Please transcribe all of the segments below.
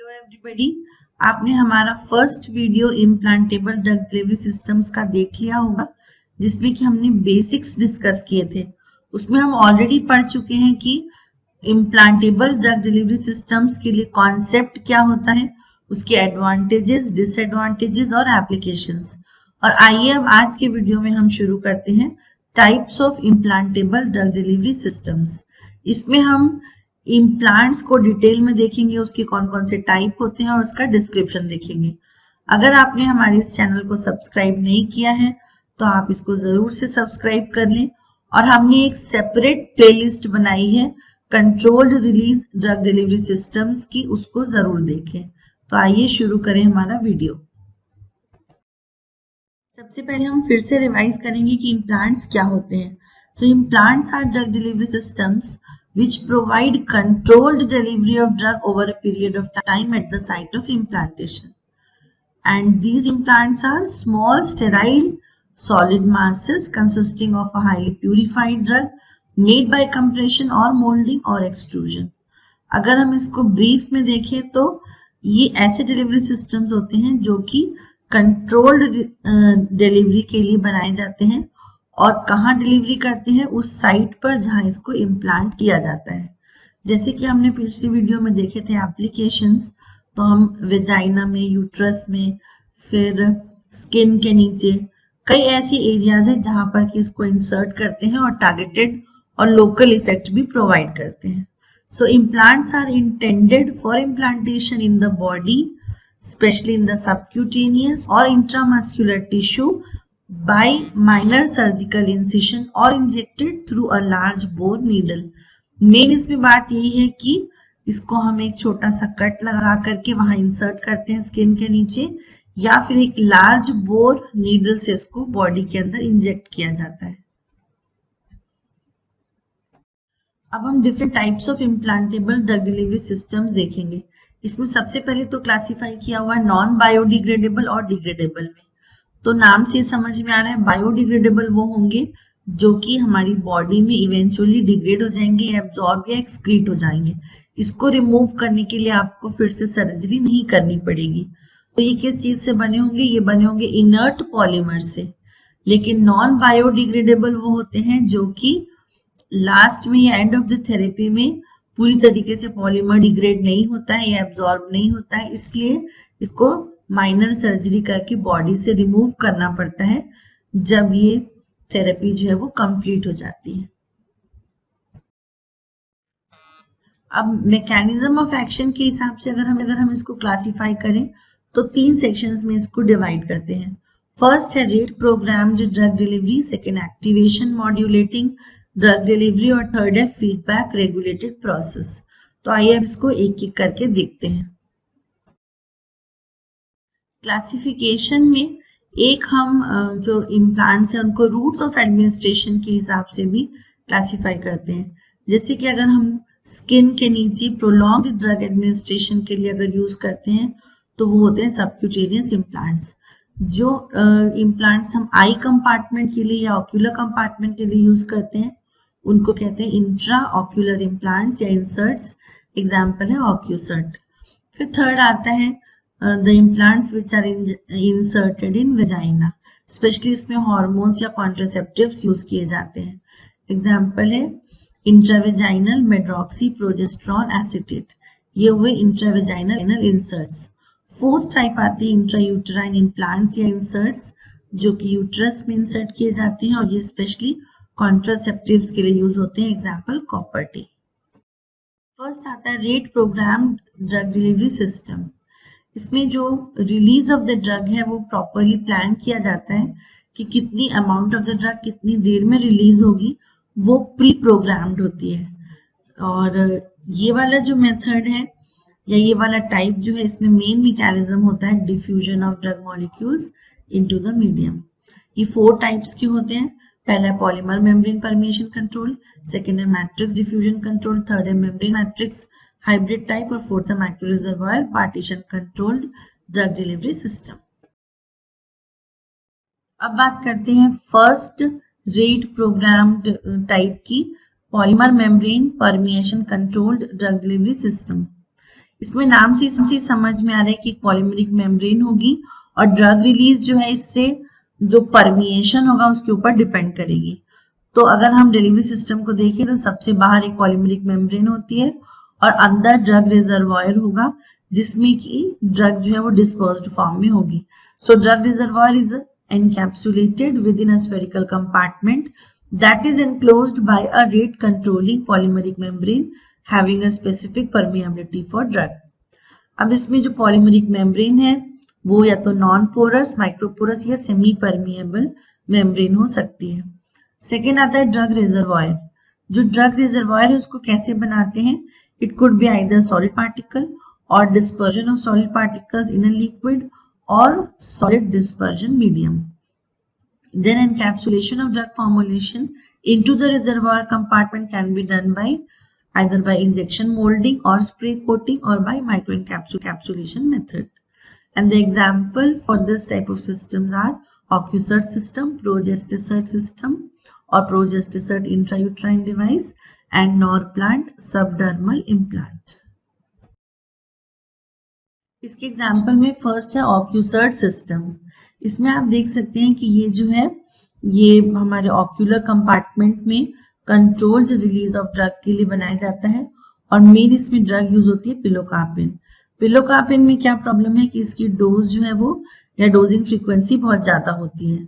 Hello everybody, आपने हमारा first video implantable drug delivery systems का देख लिया होगा, जिसमें कि हमने बेसिक्स डिस्कस किए थे। उसमें हम ऑलरेडी पढ़ चुके हैं कि इम्प्लांटेबल ड्रग डिलीवरी सिस्टम्स के लिए कॉन्सेप्ट क्या होता है, उसके एडवांटेजेस, डिसएडवांटेजेस और एप्लीकेशंस। और आइए अब आज के वीडियो में हम शुरू करते हैं types of implantable drug delivery systems. इसमें हम इम्प्लांट्स को डिटेल में देखेंगे, उसके कौन कौन से टाइप होते हैं और उसका डिस्क्रिप्शन देखेंगे। अगर आपने हमारे इस चैनल को सब्सक्राइब नहीं किया है तो आप इसको जरूर से सब्सक्राइब कर लें। और हमने एक सेपरेट प्लेलिस्ट बनाई है controlled release drug delivery systems की, उसको जरूर देखें। तो आइए शुरू करें हमारा वीडियो। सबसे पहले हम फिर से रिवाइज करेंगे कि इम्प्लांट्स क्या होते हैं। So implants are drug delivery systems which provide controlled delivery of drug over a period of time at the site of implantation. And these implants are small sterile solid masses consisting of a highly purified drug made by compression or molding or extrusion. अगर हम इसको brief में देखें तो ये ऐसे delivery systems होते हैं जो कि कंट्रोल्ड डिलीवरी के लिए बनाए जाते हैं और कहाँ डिलीवरी करते हैं, उस साइट पर जहां इसको इम्प्लांट किया जाता है। जैसे कि हमने पिछली वीडियो में देखे थे एप्लीकेशंस, तो हम वेजाइना में, यूट्रस में, फिर स्किन के नीचे कई ऐसी एरियाज है जहां पर कि इसको इंसर्ट करते हैं और टारगेटेड और लोकल इफेक्ट भी प्रोवाइड करते हैं। So implants are intended for implantation in the body, especially in the subcutaneous और intramuscular tissue by minor surgical incision or injected through a large bore needle. Main इसमें बात यही है कि इसको हम एक छोटा सा कट लगा करके वहां इंसर्ट करते हैं स्किन के नीचे, या फिर एक लार्ज बोर नीडल से इसको बॉडी के अंदर इंजेक्ट किया जाता है। अब हम different types of implantable drug delivery systems देखेंगे। इसमें सबसे पहले तो क्लासिफाई किया हुआ है नॉन बायोडिग्रेडेबल और डिग्रेडेबल में। तो नाम से समझ में आ रहा है बायोडिग्रेडेबल वो होंगे जो कि हमारी बॉडी में इवेंचुअली डिग्रेड हो जाएंगे, एब्जॉर्ब या एक्सक्रीट हो जाएंगे। इसको रिमूव करने के लिए आपको फिर से सर्जरी नहीं करनी पड़ेगी। तो ये किस चीज से बने होंगे? ये बने होंगे इनर्ट पॉलीमर से। लेकिन नॉन बायोडिग्रेडेबल वो होते हैं जो कि लास्ट में या एंड ऑफ द थेरेपी में पूरी तरीके से पॉलीमर डिग्रेड नहीं होता है या एब्जॉर्ब नहीं होता है, इसलिए इसको माइनर सर्जरी करके बॉडी से रिमूव करना पड़ता है जब ये थेरेपी जो है वो कंप्लीट हो जाती है। अब मैकेनिज्म ऑफ एक्शन के हिसाब से अगर हम इसको क्लासिफाई करें तो 3 सेक्शंस में इसको डिवाइड करते हैं। फर्स्ट है rate programmed drug delivery, second activation modulating drug delivery और थर्ड है फीडबैक रेगुलेटेड प्रोसेस। तो आइए अब इसको एक एक करके देखते हैं। क्लासिफिकेशन में एक हम जो इम्प्लांट्स हैं उनको रूट्स ऑफ एडमिनिस्ट्रेशन के हिसाब से भी क्लासिफाई करते हैं। जैसे कि अगर हम स्किन के नीचे प्रोलॉन्ग्ड ड्रग एडमिनिस्ट्रेशन के लिए अगर यूज करते हैं तो वो होते हैं सबक्यूटेनियस इम्प्लांट्स। जो इम्प्लांट्स हम आई कंपार्टमेंट के लिए या ऑक्यूलर कंपार्टमेंट के लिए यूज करते हैं उनको कहते हैं इंट्रा ऑक्यूलर इम्प्लांट्स या इंसर्ट्स। एग्जाम्पल है ऑक्यूसर्ट। फिर थर्ड आता है the implants which are inserted in vagina, specially इसमें हॉर्मोन्स या कॉन्ट्रासेप्टिव्स यूज किए जाते हैं। एग्जाम्पल है इंट्रावेजाइनल मेड्रॉक्सी प्रोजेस्ट्रॉन एसिटेट, ये हुए इंट्रावेजाइनल इंसर्ट्स। फोर्थ टाइप आती है इंट्रायूटेराइन इम्प्लांट्स या इंसर्ट्स, जो कि यूट्रस में इंसर्ट किए जाते हैं और ये स्पेशली कॉन्ट्रासेप्टिव्स के लिए यूज होते हैं। Example copper T. फर्स्ट आता है rate program drug delivery system. इसमें जो रिलीज ऑफ द ड्रग है वो प्रॉपरली प्लान किया जाता है कि कितनी अमाउंट ऑफ द ड्रग कितनी देर में रिलीज होगी, वो प्री प्रोग्राम्ड होती है। और ये वाला जो मेथड है या ये वाला टाइप जो है, इसमें मेन मैकेनिज्म होता है diffusion of drug molecules into the medium. ये 4 टाइप्स के होते हैं। पहला है polymer membrane permission control, second है मैट्रिक्स डिफ्यूजन कंट्रोल, थर्ड है मेम्ब्रेन मैट्रिक्स हाइब्रिड टाइप और फोर्थ है micro reservoir partition controlled drug delivery system. अब बात करते हैं फर्स्ट रेट प्रोग्राम्ड टाइप की, polymer membrane permeation controlled drug delivery system. इसमें नाम से समझ में आ रहा है कि पॉलीमेरिक मेम्ब्रेन होगी और ड्रग रिलीज जो है इससे जो परमिएशन होगा उसके ऊपर डिपेंड करेगी। तो अगर हम डिलीवरी सिस्टम को देखें तो सबसे बाहर एक पॉलीमेरिक मेम्ब्रेन होती है और अंदर ड्रग रिजर्वॉयर होगा जिसमें कि ड्रग जो है वो डिस्पर्स्ड फॉर्म में होगी। So drug reservoir is encapsulated within a spherical compartment that is enclosed by a rate controlling polymeric membrane having a specific permeability for drug। अब इसमें जो पॉलीमेरिक मेम्ब्रेन है वो या तो नॉन पोरस, माइक्रोपोरस या सेमी परमिएबल मेम्ब्रेन हो सकती है। सेकेंड आता है ड्रग रिजर्वॉयर। जो ड्रग रिजर्वॉयर है उसको कैसे बनाते हैं? It could be either solid particle or dispersion of solid particles in a liquid or solid dispersion medium. Then encapsulation of drug formulation into the reservoir compartment can be done by either by injection molding or spray coating or by microencapsulation method. And the example for this type of systems are OcuCert system, ProGestisert system or ProGestisert intrauterine device and Norplant subdermal implant. इसके example में first है OcuCert system. इसमें आप देख सकते हैं कि ये जो है ये हमारे ऑक्यूलर कंपार्टमेंट में कंट्रोल्ड रिलीज ऑफ ड्रग के लिए बनाया जाता है और मेन इसमें ड्रग यूज होती है पिलोकार्पिन। पिलोकार्पिन में क्या प्रॉब्लम है कि इसकी डोज जो है वो या डोजिंग फ्रीक्वेंसी बहुत ज्यादा होती है,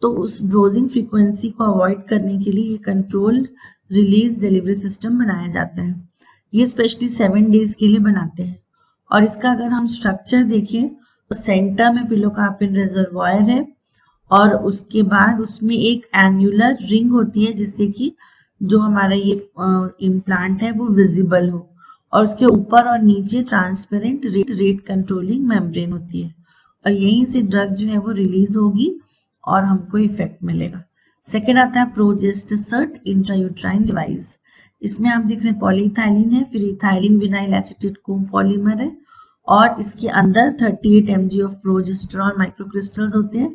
तो उस डोजिंग फ्रीक्वेंसी को अवॉइड करने के लिए ये कंट्रोल्ड रिलीज डिलीवरी सिस्टम बनाया जाता है। ये स्पेशली 7 डेज के लिए बनाते हैं। और इसका अगर हम स्ट्रक्चर देखें तो सेंटर में पिलोकार्पिन रिजर्वॉयर है और उसके बाद उसमें एक एन्युलर रिंग होती है जिससे कि जो हमारा ये इम्प्लांट है वो विजिबल हो और उसके ऊपर और नीचे ट्रांसपेरेंट रेट कंट्रोलिंग मेम्ब्रेन होती है और यहीं से ड्रग जो है वो रिलीज होगी और हमको इफेक्ट मिलेगा। सेकेंड आता है प्रोजेस्टिसर्ट इंट्रायूट्राइन डिवाइस। इसमें आप देख रहे हैं पॉलीइथाइलिन है, फिर इथाइलिन विनाइल एसीटेट कोपॉलीमर है और इसके अंदर 38 mg ऑफ प्रोजेस्टेरॉन माइक्रोक्रिस्टल्स होते हैं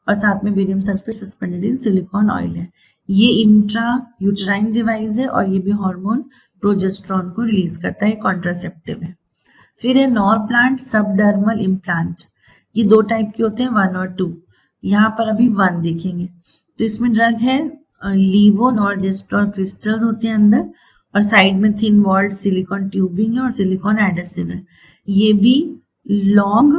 और साथ में barium sulphate suspended in silicon oil है। ये इंट्रा यूट्राइन डिवाइस है और ये भी हार्मोन प्रोजेस्टेरॉन को रिलीज करता है, कॉन्ट्रासेप्टिव है। फिर है नॉरप्लांट सबडर्मल इम्प्लांट। ये 2 टाइप के होते हैं, 1 और 2। यहाँ पर अभी 1 देखेंगे। तो इसमें ड्रग है लीवोनॉर्जेस्ट्रॉल क्रिस्टल्स होते हैं अंदर और साइड में थिन वॉल्ड सिलिकॉन ट्यूबिंग है और सिलिकॉन एडेसिव है। ये भी लॉन्ग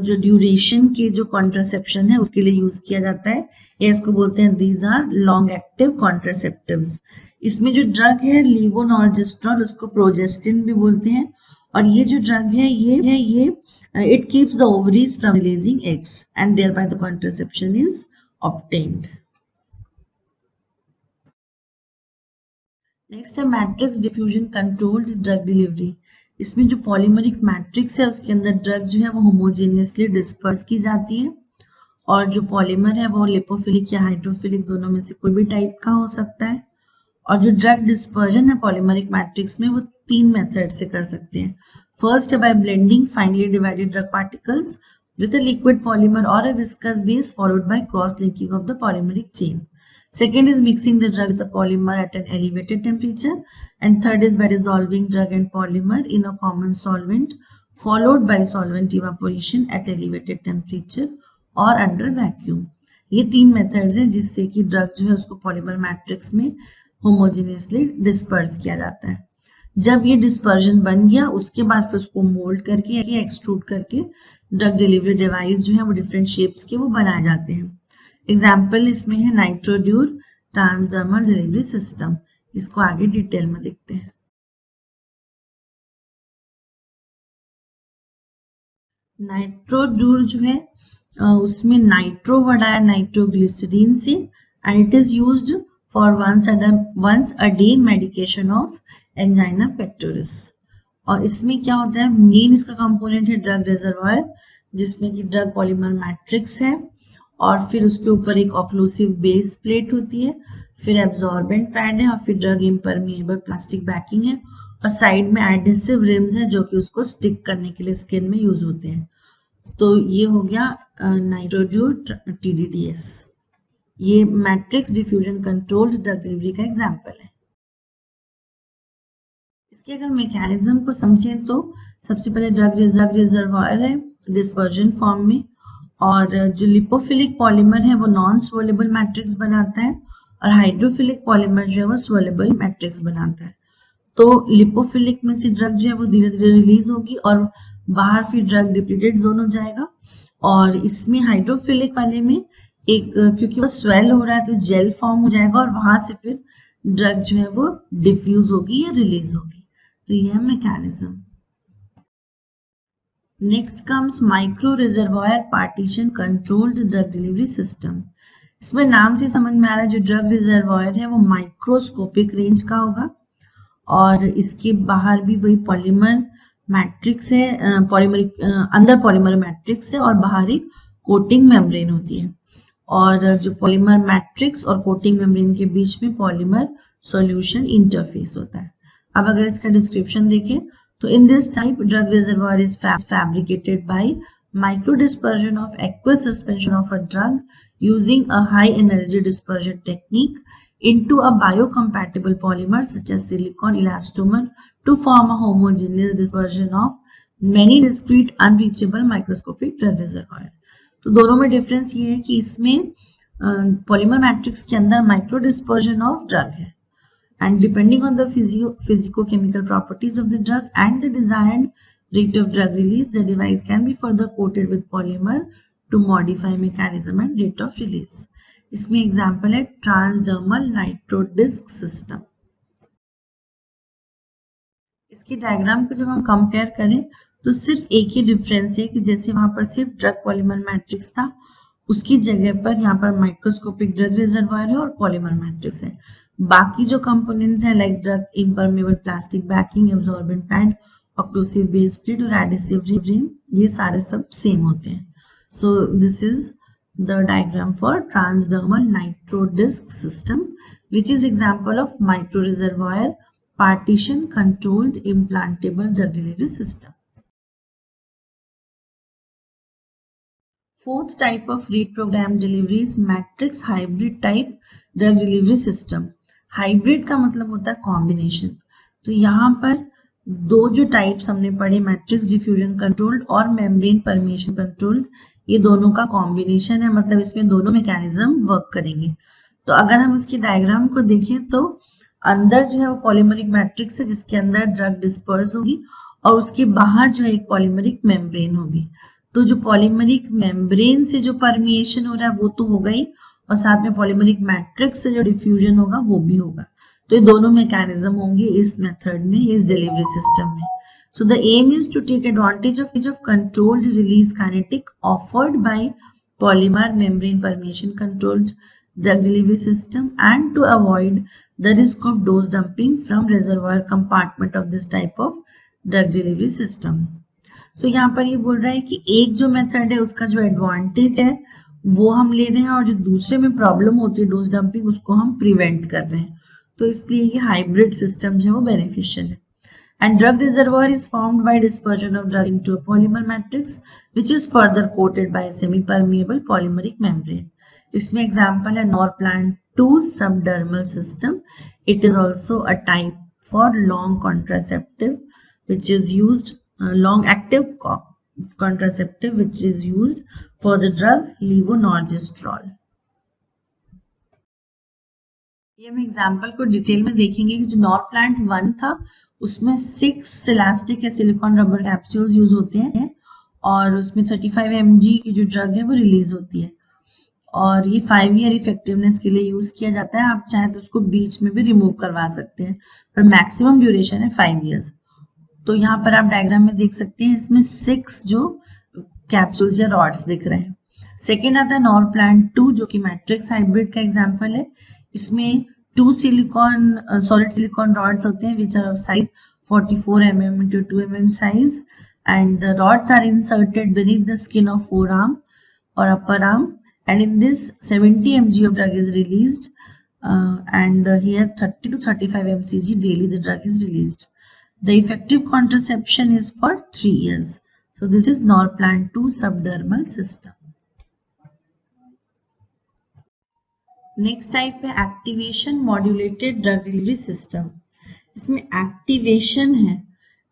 जो ड्यूरेशन के जो कॉन्ट्रासेप्शन है उसके लिए यूज किया जाता है, या इसको बोलते हैं these are long active contraceptives. इसमें जो ड्रग है लीवोनॉर्जेस्ट्रॉल उसको प्रोजेस्टिन भी बोलते हैं और ये जो ड्रग है ये it keeps the ovaries from releasing eggs and thereby the contraception is obtained. Next है matrix diffusion controlled drug delivery. इसमें जो पॉलीमरिक मैट्रिक्स है उसके अंदर ड्रग जो है वो होमोजेनियसली डिस्पर्स की जाती है और जो पॉलीमर है वो लिपोफिलिक या हाइड्रोफिलिक दोनों में से कोई भी टाइप का हो सकता है। और जो ड्रग डिस्पर्जन है पॉलीमरिक मैट्रिक्स में वो 3 मेथड से कर सकते हैं। फर्स्ट है by blending finely divided drug particles with a liquid polymer or a viscous base followed by cross linking of the polymeric chain. Second is mixing the drug with the polymer at an elevated temperature, and third is by dissolving drug and polymer in a common solvent followed by solvent evaporation at elevated temperature or under vacuum। ये 3 methods हैं जिससे कि drug जो है उसको polymer matrix में होमोजेनियसली disperse किया जाता है। जब ये डिस्पर्जन बन गया उसके बाद फिर उसको मोल्ड करके या एक्सट्रूड करके ड्रग डिलीवरी डिवाइस जो है वो डिफरेंट शेप्स के वो बनाए जाते हैं। एग्जाम्पल इसमें है नाइट्रोड्यूर ट्रांसडर्मल डिलीवरी सिस्टम। इसको आगे डिटेल में देखते हैं। नाइट्रोड्यूर जो है उसमें नाइट्रो वर्ड आया नाइट्रोग्लिसरीन से and it is used for once a day medication of angina pectoris. और इसमें क्या होता है, मेन इसका कंपोनेंट है ड्रग रिजर्वॉयर जिसमें कि ड्रग पॉलीमर मैट्रिक्स है और फिर उसके ऊपर एक ऑक्लूसिव बेस प्लेट होती है, फिर एब्जॉर्बेंट पैड है और फिर ड्रग इम्परमिएबल प्लास्टिक बैकिंग है और साइड में एडहेसिव रिम्स है जो कि उसको स्टिक करने के लिए स्किन में यूज होते हैं। तो ये हो गया नाइट्रोड्यूर TDDS। ये matrix diffusion controlled drug delivery का एग्जाम्पल है। इसके अगर मैकेनिज्म को समझें तो सबसे पहले ड्रग रिजर्वायर है डिस्पर्जन फॉर्म में, और जो लिपोफिलिक पॉलीमर है वो नॉन स्वोलेबल मैट्रिक्स बनाता है, और हाइड्रोफिलिक पॉलीमर जो है वो स्वोलेबल मैट्रिक्स बनाता है। तो लिपोफिलिक में से ड्रग जो है वो धीरे धीरे रिलीज होगी और बाहर फिर ड्रग डिप्लीटेड जोन हो जाएगा, और इसमें हाइड्रोफिलिक वाले में एक क्योंकि वो स्वेल हो रहा है तो जेल फॉर्म हो जाएगा और वहां से फिर ड्रग जो है वो डिफ्यूज होगी या रिलीज होगी। तो यह mechanism. Next comes micro reservoir partition controlled drug delivery system. इसमें नाम से समझ में आ रहा है जो ड्रग रिजर्वायर है वो माइक्रोस्कोपिक रेंज का होगा, और इसके बाहर भी वही पॉलीमर मैट्रिक्स है, अंदर पॉलीमर मैट्रिक्स है और बाहर एक कोटिंग मेम्ब्रेन होती है, और जो पॉलीमर मैट्रिक्स और कोटिंग मेम्ब्रेन के बीच में पॉलीमर सॉल्यूशन इंटरफेस होता है। अब अगर इसका डिस्क्रिप्शन देखें तो in this type drug reservoir is fabricated bye micro dispersion of aqueous suspension of a drug using a high energy dispersion technique into a biocompatible polymer such as silicon elastomer to form a homogeneous dispersion of many discrete unreachable microscopic drug reservoir। तो दोनों में difference ये है कि इसमें polymer matrix के अंदर micro dispersion of drug है, and depending on the physico-chemical properties of the drug and the desired rate of drug release, the device can be further coated with polymer to modify mechanism and rate of release। इसमें example है transdermal नाइट्रोडिस्क system. इसकी diagram को जब हम compare करें तो सिर्फ एक ही डिफरेंस है कि जैसे वहां पर सिर्फ ड्रग पॉलीमर मैट्रिक्स था, उसकी जगह पर यहाँ पर माइक्रोस्कोपिक ड्रग रिजर्वायर है और पॉलीमर मैट्रिक्स है। बाकी जो कंपोनेंट्स हैं like drug impermeable plastic banking, absorbent pad, occlusive base plate और एडिसिव रिम, ये सारे सब सेम होते हैं। So this is the diagram for transdermal nitrodisc system, which is example of micro reservoir partition controlled implantable drug delivery system। Fourth type of reprogrammed delivery is matrix hybrid type drug delivery system। hybrid का मतलब होता है combination। तो यहाँ पर दो जो types हमने पढ़े, मैट्रिक्स डिफ्यूजन कंट्रोल्ड और मेम्ब्रेन परमिशन कंट्रोल्ड, ये दोनों का कॉम्बिनेशन है, मतलब इसमें दोनों मैकेनिज्म वर्क करेंगे। तो अगर हम इसकी डायग्राम को देखें तो अंदर जो है वो पॉलीमरिक मैट्रिक्स है जिसके अंदर ड्रग डिस्पर्स होगी, और उसके बाहर जो है एक पॉलीमरिक मेम्ब्रेन होगी। तो जो पॉलीमरिक मेम्ब्रेन से जो परमिएशन हो रहा है वो तो होगा ही, और साथ में पॉलीमरिक मैट्रिक्स से जो डिफ्यूजन होगा वो भी होगा। तो ये दोनों मैकेनिज्म होंगे इस मेथड में, इस डिलीवरी सिस्टम में। So the aim is to take advantage of controlled release kinetic offered by polymer membrane permeation controlled drug delivery system and to avoid the risk of dose dumping from reservoir compartment of this type of drug delivery system। So यहाँ पर ये बोल रहा है कि एक जो method है उसका जो एडवांटेज है वो हम ले रहे हैं, और जो दूसरे में प्रॉब्लम होती है डोज डंपिंग उसको हम प्रिवेंट कर रहे हैं। तो इसलिए ये हाइब्रिड सिस्टम जो है वो बेनिफिशियल है। And drug reservoir is formed by dispersion of drug into a polymer matrix, which is further coated by a semi-permeable polymeric membrane। इसमें example है Norplant 2 subdermal system। It is also a type for long contraceptive, which is used long-active contraceptive, which is used for the drug levonorgestrel। ये हम example को detail में देखेंगे कि जो नॉरप्लांट 1 था उसमें 6 इलास्टिक या सिलिकॉन रबर कैप्सूल्स यूज होते हैं, और उसमें 35 mg की जो ड्रग है वो रिलीज होती है, और ये 5 ईयर इफेक्टिवनेस के लिए यूज किया जाता है। आप चाहे तो उसको बीच में भी रिमूव करवा सकते हैं, पर मैक्सिमम ड्यूरेशन है 5 ईयर्स। तो यहाँ पर आप डायग्राम में देख सकते हैं इसमें 6 जो कैप्सूल्स या रॉड्स दिख रहे हैं। सेकेंड आता है नॉरप्लांट 2 जो कि मैट्रिक्स हाइब्रिड का एग्जाम्पल है। इसमें 2 solid silicon rods होते हैं which are of size 44 mm into 2 mm size, and the rods are inserted beneath the skin of forearm or upper arm, and in this 70 mg of drug is released, and here 30 to 35 mcg daily the drug is released। The effective contraception is for 3 years। So this is Norplant 2 subdermal system। Next type है activation modulated drug delivery system. इसमें activation है,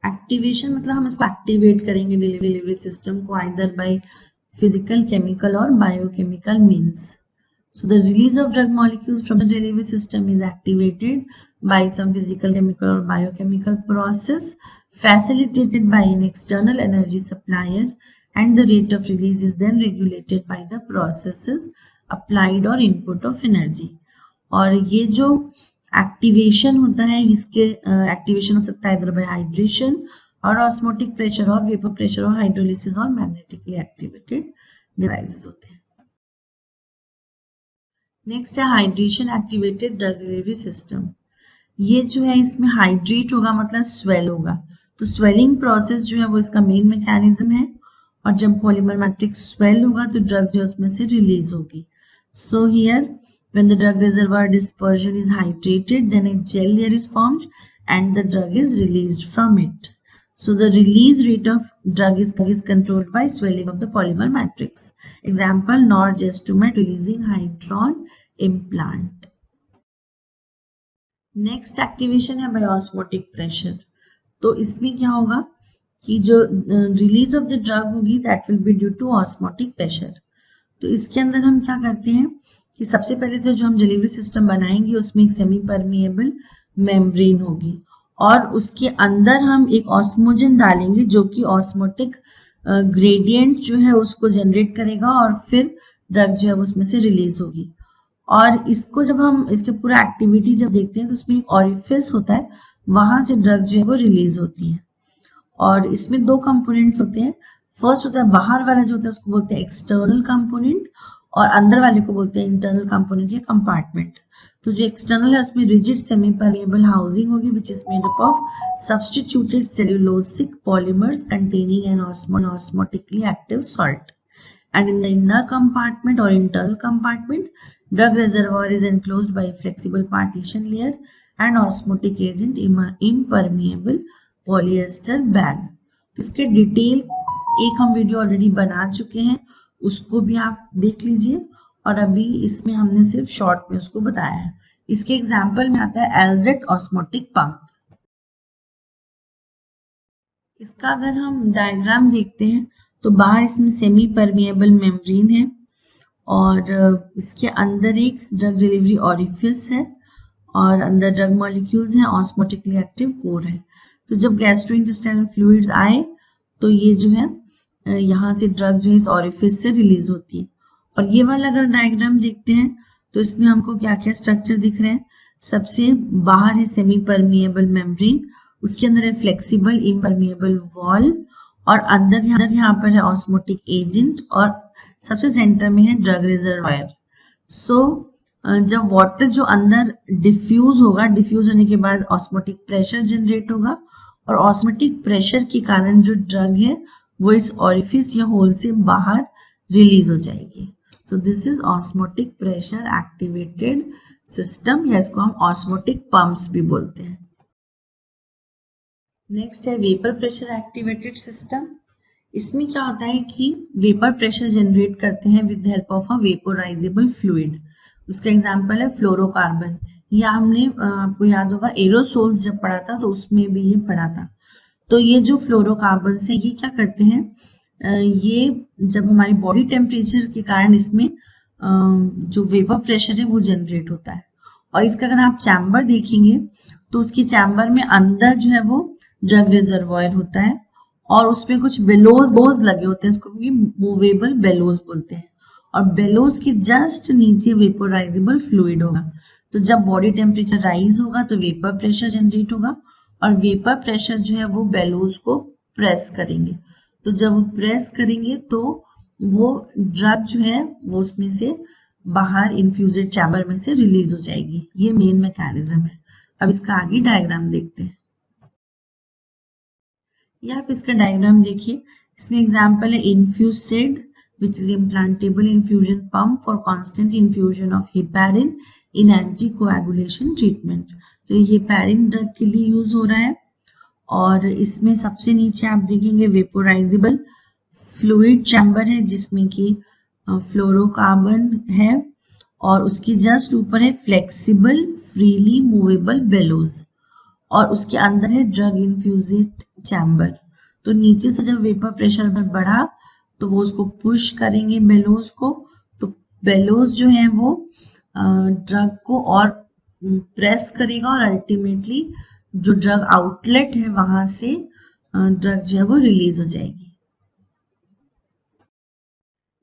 activation मतलब हम इसको activate करेंगे delivery system को either by physical, chemical or biochemical means. So the release of drug molecules from the delivery system is activated by some physical, chemical or biochemical process facilitated by an external energy supplier, and the rate of release is then regulated by the processes applied or input of energy. और ये जो activation होता है, इसके activation हो सकता है इधर बाय हाइड्रेशन और ऑस्मोटिक प्रेशर और वेपर प्रेशर और हाइड्रोलिसिस और मैग्नेटिकली एक्टिवेटेड डिवाइसेस होते हैं. नेक्स्ट है hydration activated drug delivery system. ये जो है इसमें हाइड्रेट होगा मतलब स्वेल होगा. तो स्वेलिंग प्रोसेस जो है वो इसका मेन मैकेनिज्म है, और जब पॉलीमर मैट्रिक्स स्वेल होगा तो ड्रग जो उसमें से रिलीज होगी. So here when the drug reservoir dispersion is hydrated, then a gel layer is formed and the drug is released from it. So the release rate of drug is controlled by swelling of the polymer matrix. Example, norgestimate releasing hydron implant. Next activation है by osmotic pressure. तो इसमें क्या होगा कि जो release of the drug होगी that will be due to osmotic pressure. तो इसके अंदर हम क्या करते हैं कि सबसे पहले तो जो हम डिलीवरी सिस्टम बनाएंगे उसमें एक सेमी परमिएबल मेम्ब्रेन होगी, और उसके अंदर हम एक ऑस्मोजन डालेंगे जो कि ऑस्मोटिक ग्रेडियंट जो है उसको जनरेट करेगा, और फिर ड्रग जो है उसमें से रिलीज होगी. और इसको जब हम इसके पूरा एक्टिविटी जब देखते हैं तो उसमें एक ऑरिफिस होता है, वहां से ड्रग जो है वो रिलीज होती है. और इसमें दो कंपोनेंट्स होते हैं. फर्स्ट होता है बाहर वाला जो होता है उसको बोलते हैं एक्सटर्नल कंपोनेंट, और अंदर वाले को बोलते हैं इंटरनल कंपोनेंट या कंपार्टमेंट. तो जो एक्सटर्नल है उसमें रिजिड सेमी परमिएबल हाउसिंग होगी which is made up of substituted cellulosic polymers containing an osmotically active salt. And in the inner compartment or internal compartment drug reservoir is enclosed by flexible partition layer and osmotic agent impermeable polyester bag. इसके detail एक हम video already बना चुके हैं, उसको भी आप देख लीजिए, और अभी इसमें हमने सिर्फ शॉर्ट में उसको बताया है. इसके एग्जांपल में आता है एल्जेट ऑस्मोटिक पंप. इसका अगर हम डायग्राम देखते हैं तो बाहर इसमें सेमी परमिएबल मेम्ब्रेन है, और इसके अंदर एक ड्रग डिलीवरी ऑरिफिस है, और अंदर ड्रग मॉलिक्यूल्स हैं, ऑस्मोटिकली एक्टिव कोर है. तो जब गैस्ट्रोइंटेस्टाइनल फ्लूइड्स आए तो ये जो है यहाँ से ड्रग जो है इस ऑरिफिस से रिलीज होती है. और ये वाला अगर डायग्राम देखते हैं तो इसमें हमको क्या क्या स्ट्रक्चर दिख रहे हैं. सबसे बाहर है सेमी परमिएबल मेम्ब्रेन, उसके अंदर है फ्लेक्सिबल इम्परमिएबल वॉल, और अंदर यहाँ पर है ऑस्मोटिक एजेंट, और सबसे सेंटर में है ड्रग रिजर्वायर. सो जब वाटर जो अंदर डिफ्यूज होगा, डिफ्यूज होने के बाद ऑस्मोटिक प्रेशर जनरेट होगा, और ऑस्मोटिक प्रेशर के कारण जो ड्रग है वो इस ऑरिफिस या होल से बाहर रिलीज हो जाएगी. So this is osmotic pressure activated system, या इसको हम ऑस्मोटिक पंप्स भी बोलते हैं. नेक्स्ट है वेपर प्रेशर एक्टिवेटेड सिस्टम. इसमें क्या होता है कि वेपर प्रेशर जनरेट करते हैं with the help of a vaporisable fluid. उसका एग्जांपल है फ्लोरोकार्बन. या हमने आपको याद होगा एरोसोल्स जब पढ़ा था तो उसमें भी ये पढ़ा था. तो ये जो फ्लोरोकार्बन है ये क्या करते हैं, ये जब हमारी बॉडी टेम्परेचर के कारण इसमें जो वेपर प्रेशर है वो जनरेट होता है. और इसका अगर आप चैम्बर देखेंगे तो उसकी चैम्बर में अंदर जो है वो ड्रग रिजर्वॉयर होता है, और उसमें कुछ बेलोज लगे होते हैं, इसको मूवेबल बेलोज बोलते हैं. और बेलोज के जस्ट नीचे वेपोराइजेबल फ्लूइड होगा. तो जब बॉडी टेम्परेचर राइज होगा तो वेपर प्रेशर जनरेट होगा, और वेपर प्रेशर जो है वो बेलोज को प्रेस करेंगे. तो जब वो प्रेस करेंगे तो वो ड्रग जो है वो उसमें से बाहर इन्फ्यूजेड चैम्बर में से रिलीज हो जाएगी. ये मेन मैकेनिज्म है. अब इसका आगे डायग्राम देखते हैं. ये आप इसका डायग्राम देखिए. इसमें एग्जांपल है इन्फ्यूसेड which is implantable infusion pump for constant infusion of heparin in anticoagulation treatment. तो ये हेपारिन ड्रग के लिए यूज हो रहा है. और इसमें सबसे नीचे आप देखेंगे वेपोराइजेबल फ्लूइड चैम्बर है जिसमें कि फ्लोरोकार्बन है, और उसकी जस्ट ऊपर है फ्लेक्सिबल फ्रीली मूवेबल बेलोज, और उसके अंदर है ड्रग इन्फ्यूजेड चैम्बर। तो नीचे से जब वेपर प्रेशर बढ़ा तो वो उसको पुश करेंगे बेलोज को, तो बेलोज जो है वो ड्रग को और प्रेस करेगा और अल्टीमेटली जो ड्रग आउटलेट है वहां से ड्रग जो है वो रिलीज हो जाएगी।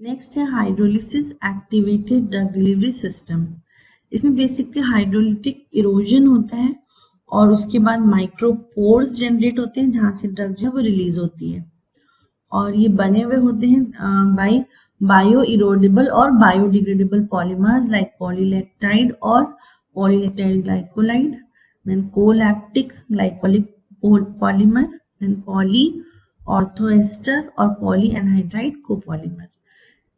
नेक्स्ट है hydrolysis activated drug delivery system. इसमें बेसिकली हाइड्रोलिटिक इरोजन होता है और उसके बाद माइक्रोपोर्स जनरेट होते हैं जहां से ड्रग जो है वो रिलीज होती है, और ये बने हुए होते हैं बाय बायो इरोडेबल और बायोडिग्रेडेबल पॉलीमर्स लाइक पॉलीलैक्टाइड और polylactide glycolide, then colactic glycolic polymer, then poly orthoester और पॉली एनहाइड्राइड कोपॉलीमर।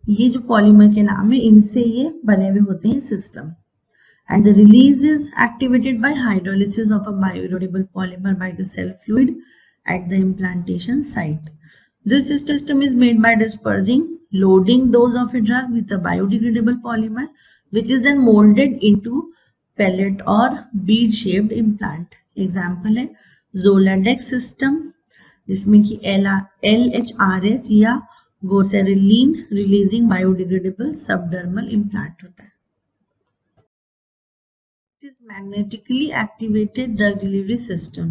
ये जो पॉलीमर के नाम है इनसे ये बने हुए होते हैं system. And the release is activated by hydrolysis of a bioerodible polymer by the cell fluid at the implantation site. This system is made by dispersing loading dose of a drug with a biodegradable polymer, which is then molded into pellet or bead shaped implant. Example है Zoladex system, जिसमें कि LHRS या गोसेरिलीन releasing biodegradable subdermal implant होता है। It is magnetically activated drug delivery system,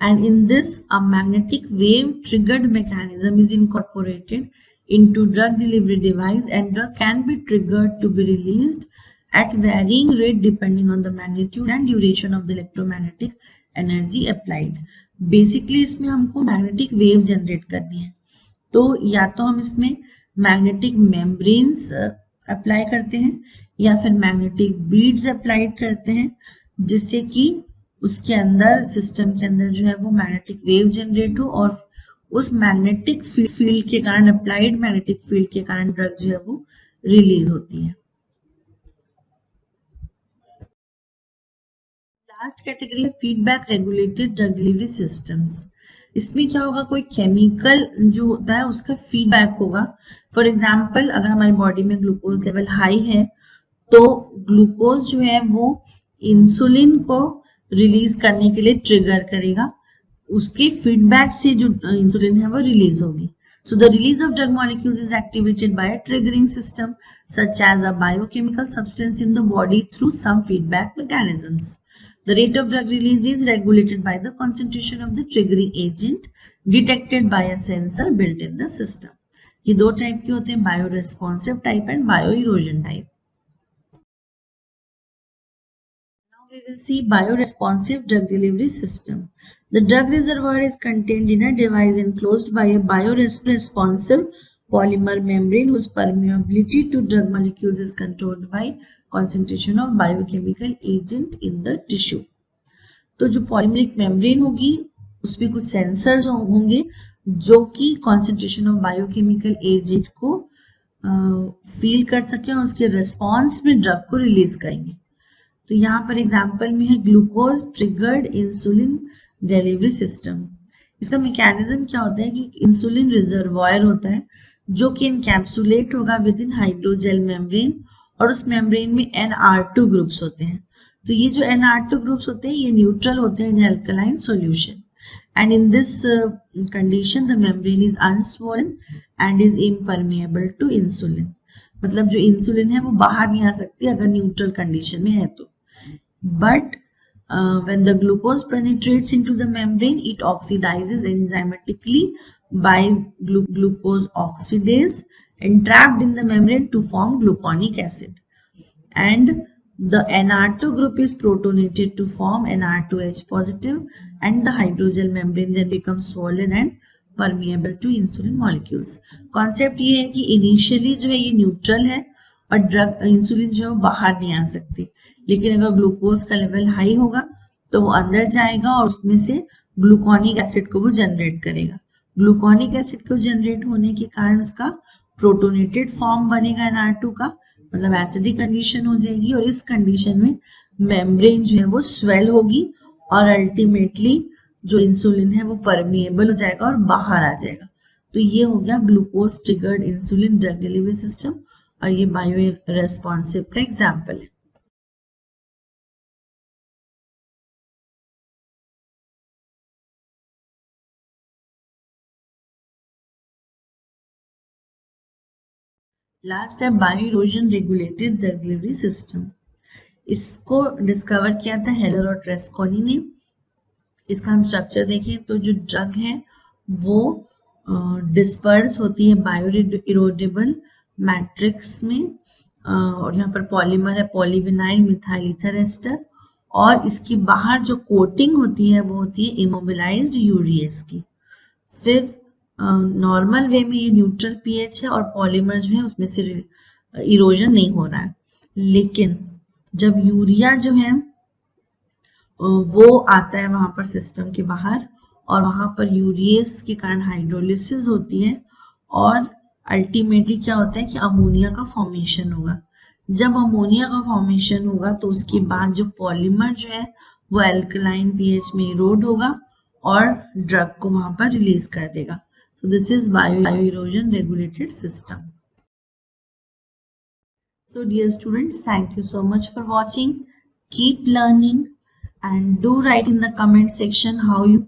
and in this a magnetic wave triggered mechanism is incorporated into drug delivery device, and drug can be triggered to be released at varying rate depending on the magnitude and duration of the electromagnetic energy applied. Basically इसमें हमको magnetic wave generate करनी है, तो या तो हम इसमें magnetic membranes apply करते हैं या फिर मैग्नेटिक बीड्स अप्लाइड करते हैं, जिससे कि उसके अंदर सिस्टम के अंदर जो है वो मैग्नेटिक वेव जनरेट हो और उस मैग्नेटिक फील्ड के कारण, अप्लाइड मैग्नेटिक फील्ड के कारण ड्रग जो है वो रिलीज होती है। लास्ट कैटेगरी है feedback regulated drug delivery systems. इसमें क्या होगा, कोई केमिकल जो होता है उसका फीडबैक होगा। फॉर एग्जाम्पल अगर हमारी बॉडी में ग्लूकोज लेवल हाई है तो ग्लूकोज जो है वो इंसुलिन को रिलीज करने के लिए ट्रिगर करेगा, उसके फीडबैक से जो इंसुलिन है वो रिलीज होगी। So the release of drug molecules is activated by a triggering system such as a biochemical substance in the body through some feedback mechanisms. The rate of drug release is regulated by the concentration of the triggering agent detected by a sensor built in the system. ये दो type के होते हैं, bio responsive type and bio erosion type. Now we will see bioresponsive drug delivery system. The drug reservoir is contained in a device enclosed by a bioresponsive polymer membrane whose permeability to drug molecules is controlled by concentration of biochemical agent in the tissue. तो जो polymeric membrane होगी उसमें कुछ sensors होंगे जो कि concentration of biochemical agent को feel कर सके और उसके रिस्पॉन्स में ड्रग को रिलीज करेंगे। तो यहाँ पर एग्जांपल में है glucose triggered insulin delivery system. इसका मैकेनिज्म क्या होता है कि इंसुलिन रिजर्वॉयर होता है जो कि इनकैप्सुलेट होगा विद इन हाइड्रोजेल मेम्ब्रेन और उस मेम्ब्रेन में NR2 ग्रुप्स होते हैं। तो ये जो NR2 ग्रुप्स होते हैं ये न्यूट्रल होते हैं in alkaline solution, and in this condition the membrane is unswollen and is impermeable to insulin. मतलब जो इंसुलिन है वो बाहर नहीं आ सकती अगर न्यूट्रल कंडीशन में है तो। But when the glucose penetrates into the membrane, it oxidizes enzymatically by glucose oxidase entrapped in the membrane to form gluconic acid, and the NR2 group is protonated to form NR2H positive, and the hydrogel membrane then becomes swollen and permeable to insulin molecules. Concept ये है कि initially जो है ये neutral है और drug insulin जो है बाहर नहीं आ सकती, लेकिन अगर ग्लूकोज का लेवल हाई होगा तो वो अंदर जाएगा और उसमें से ग्लूकोनिक एसिड को वो जनरेट करेगा। ग्लूकोनिक एसिड को जनरेट होने के कारण उसका प्रोटोनेटेड फॉर्म बनेगा NR2 का, मतलब एसिडिक कंडीशन हो जाएगी और इस कंडीशन में मेम्ब्रेन जो है वो स्वेल होगी और अल्टीमेटली जो इंसुलिन है वो परमिएबल हो जाएगा और बाहर आ जाएगा। तो ये हो गया glucose triggered insulin drug delivery system और ये बायो रेस्पॉन्सिव का एग्जाम्पल है। लास्ट है bio erosion regulated drug delivery system. इसको डिस्कवर किया था हेलर और ट्रेस्कोनी ने। इसका हम स्ट्रक्चर देखें तो जो ड्रग है वो डिस्पर्स होती है बायो इरोडेबल मैट्रिक्स में, और यहाँ पर पॉलीमर है पॉलीविनाइल मिथाइल ईथर एस्टर, और इसकी बाहर जो कोटिंग होती है वो होती है इमोबिलाइज्ड यूरिएस की। फिर नॉर्मल वे में ये न्यूट्रल पीएच है और पॉलीमर जो है उसमें से इरोजन नहीं हो रहा है, लेकिन जब यूरिया जो है वो आता है वहां पर सिस्टम के बाहर, और वहां पर यूरिएस के कारण हाइड्रोलिसिस होती है, और अल्टीमेटली क्या होता है कि अमोनिया का फॉर्मेशन होगा। जब अमोनिया का फॉर्मेशन होगा तो उसके बाद जो पॉलीमर जो है वो अल्कलाइन पीएच में इरोड होगा और ड्रग को वहां पर रिलीज कर देगा। So this is bio erosion regulated system. So dear students, thank you so much for watching. Keep learning and do write in the comment section how you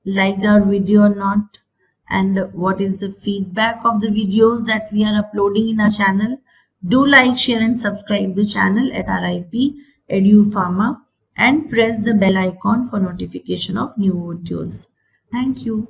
liked our video or not, and what is the feedback of the videos that we are uploading in our channel. Do like, share and subscribe the channel SRIP Edu Pharma and press the bell icon for notification of new videos. Thank you.